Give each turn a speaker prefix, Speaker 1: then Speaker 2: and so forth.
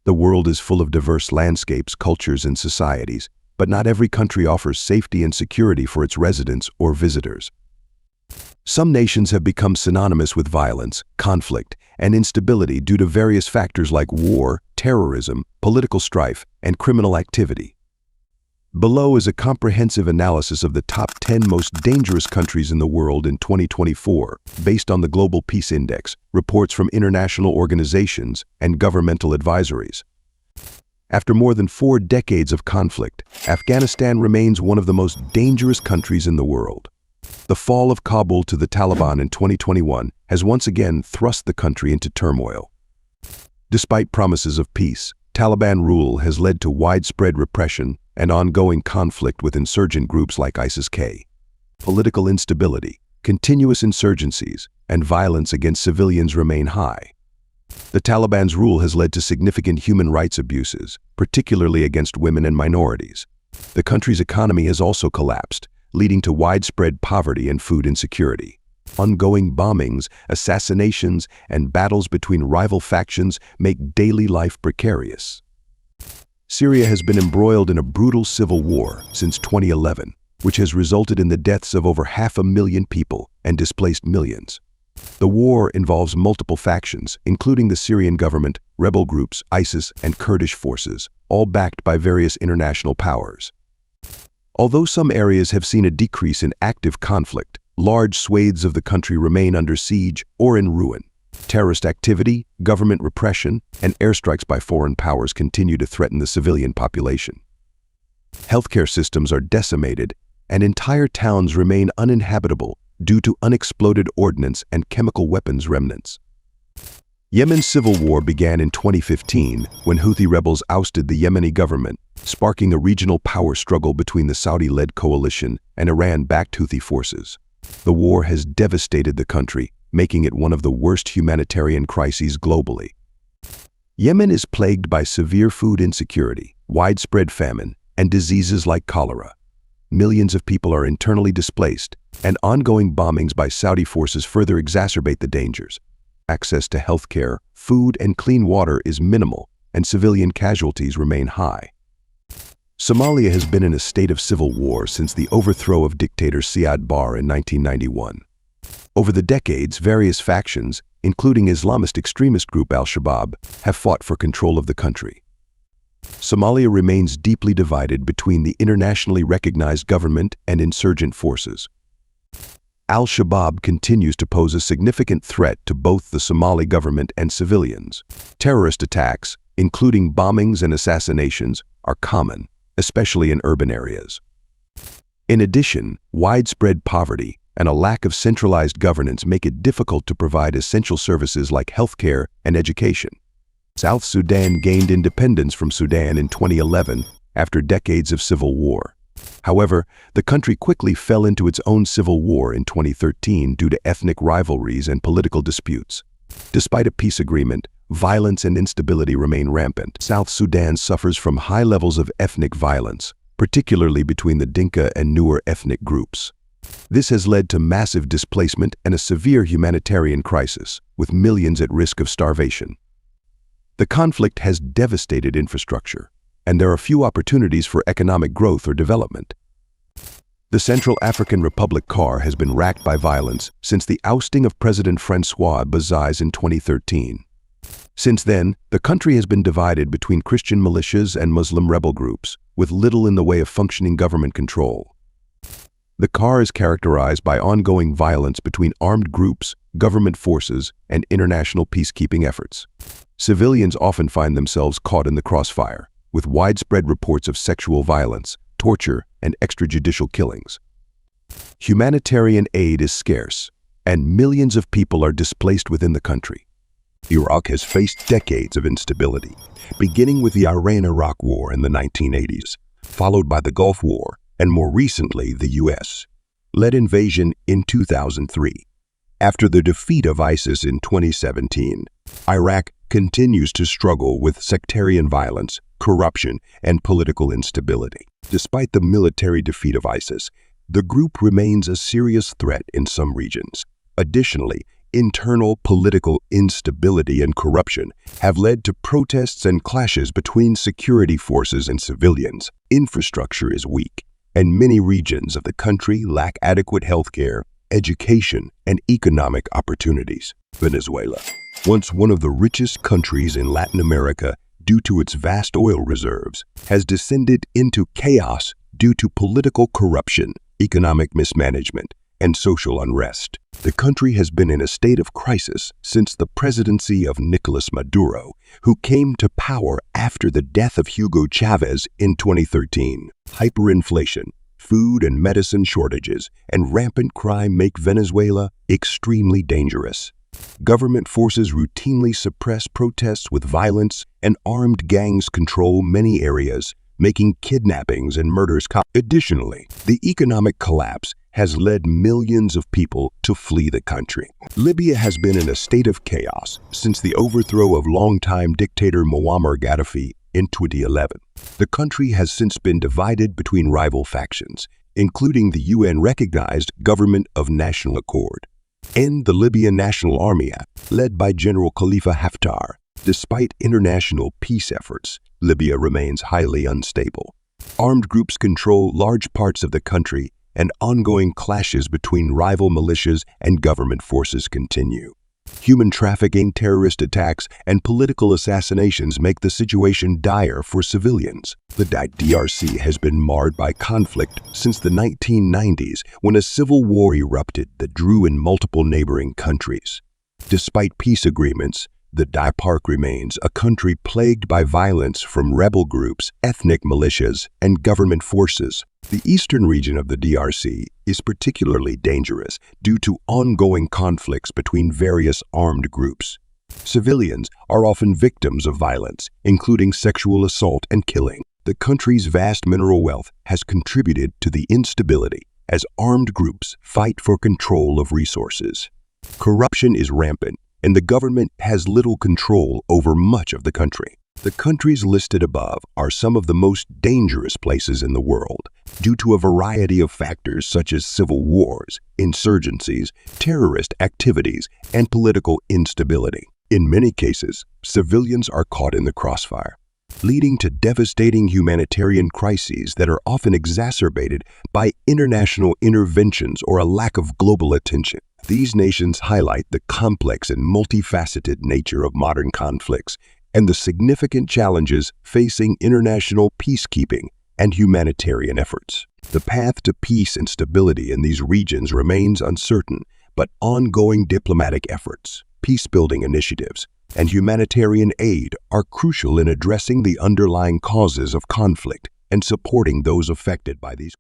Speaker 1: The world is full of diverse landscapes, cultures, and societies, but not every country offers safety and security for its residents or visitors. Some nations have become synonymous with violence, conflict, and instability due to various factors like war, terrorism, political strife, and criminal activity. Below is a comprehensive analysis of the top 10 most dangerous countries in the world in 2024, based on the Global Peace Index, reports from international organizations, and governmental advisories. After more than 4 decades of conflict, Afghanistan remains one of the most dangerous countries in the world. The fall of Kabul to the Taliban in 2021 has once again thrust the country into turmoil. Despite promises of peace, Taliban rule has led to widespread repression and ongoing conflict with insurgent groups like ISIS-K. Political instability, continuous insurgencies, and violence against civilians remain high. The Taliban's rule has led to significant human rights abuses, particularly against women and minorities. The country's economy has also collapsed, leading to widespread poverty and food insecurity. Ongoing bombings, assassinations, and battles between rival factions make daily life precarious. Syria has been embroiled in a brutal civil war since 2011, which has resulted in the deaths of over 500,000 people and displaced millions. The war involves multiple factions, including the Syrian government, rebel groups, ISIS, and Kurdish forces, all backed by various international powers. Although some areas have seen a decrease in active conflict, large swathes of the country remain under siege or in ruin. Terrorist activity, government repression, and airstrikes by foreign powers continue to threaten the civilian population. Healthcare systems are decimated, and entire towns remain uninhabitable due to unexploded ordnance and chemical weapons remnants. Yemen's civil war began in 2015 when Houthi rebels ousted the Yemeni government, sparking a regional power struggle between the Saudi-led coalition and Iran-backed Houthi forces. The war has devastated the country, making it one of the worst humanitarian crises globally. Yemen is plagued by severe food insecurity, widespread famine, and diseases like cholera. Millions of people are internally displaced, and ongoing bombings by Saudi forces further exacerbate the dangers. Access to healthcare, food, and clean water is minimal, and civilian casualties remain high. Somalia has been in a state of civil war since the overthrow of dictator Siad Barre in 1991. Over the decades, various factions, including Islamist extremist group Al-Shabaab, have fought for control of the country. Somalia remains deeply divided between the internationally recognized government and insurgent forces. Al-Shabaab continues to pose a significant threat to both the Somali government and civilians. Terrorist attacks, including bombings and assassinations, are common, especially in urban areas. In addition, widespread poverty and a lack of centralized governance make it difficult to provide essential services like healthcare and education. South Sudan gained independence from Sudan in 2011 after decades of civil war. However, the country quickly fell into its own civil war in 2013 due to ethnic rivalries and political disputes. Despite a peace agreement, violence and instability remain rampant. South Sudan suffers from high levels of ethnic violence, particularly between the Dinka and Nuer ethnic groups. This has led to massive displacement and a severe humanitarian crisis, with millions at risk of starvation. The conflict has devastated infrastructure, and there are few opportunities for economic growth or development. The Central African Republic CAR has been racked by violence since the ousting of President François Bozize in 2013. Since then, the country has been divided between Christian militias and Muslim rebel groups, with little in the way of functioning government control. The CAR is characterized by ongoing violence between armed groups, government forces, and international peacekeeping efforts. Civilians often find themselves caught in the crossfire, with widespread reports of sexual violence, torture, and extrajudicial killings. Humanitarian aid is scarce, and millions of people are displaced within the country. Iraq has faced decades of instability, beginning with the Iran-Iraq War in the 1980s, followed by the Gulf War, and more recently the U.S.-led invasion in 2003. After the defeat of ISIS in 2017, Iraq continues to struggle with sectarian violence, corruption, and political instability. Despite the military defeat of ISIS, the group remains a serious threat in some regions. Additionally, Internal political instability and corruption have led to protests and clashes between security forces and civilians. Infrastructure is weak, and many regions of the country lack adequate healthcare, education, and economic opportunities. Venezuela, once one of the richest countries in Latin America due to its vast oil reserves, has descended into chaos due to political corruption, economic mismanagement, and social unrest. The country has been in a state of crisis since the presidency of Nicolas Maduro, who came to power after the death of Hugo Chavez in 2013. Hyperinflation, food and medicine shortages, and rampant crime make Venezuela extremely dangerous. Government forces routinely suppress protests with violence, and armed gangs control many areas, making kidnappings and murders common. Additionally, the economic collapse has led millions of people to flee the country. Libya has been in a state of chaos since the overthrow of longtime dictator Muammar Gaddafi in 2011. The country has since been divided between rival factions, including the UN-recognized Government of National Accord and the Libyan National Army, led by General Khalifa Haftar. Despite international peace efforts, Libya remains highly unstable. Armed groups control large parts of the country, and ongoing clashes between rival militias and government forces continue. Human trafficking, terrorist attacks, and political assassinations make the situation dire for civilians. The DRC has been marred by conflict since the 1990s, when a civil war erupted that drew in multiple neighboring countries. Despite peace agreements, the DRC remains a country plagued by violence from rebel groups, ethnic militias, and government forces. The eastern region of the DRC is particularly dangerous due to ongoing conflicts between various armed groups. Civilians are often victims of violence, including sexual assault and killing. The country's vast mineral wealth has contributed to the instability as armed groups fight for control of resources. Corruption is rampant, and the government has little control over much of the country. The countries listed above are some of the most dangerous places in the world due to a variety of factors such as civil wars, insurgencies, terrorist activities, and political instability. In many cases, civilians are caught in the crossfire, leading to devastating humanitarian crises that are often exacerbated by international interventions or a lack of global attention. These nations highlight the complex and multifaceted nature of modern conflicts and the significant challenges facing international peacekeeping and humanitarian efforts. The path to peace and stability in these regions remains uncertain, but ongoing diplomatic efforts, peace-building initiatives, and humanitarian aid are crucial in addressing the underlying causes of conflict and supporting those affected by these crises.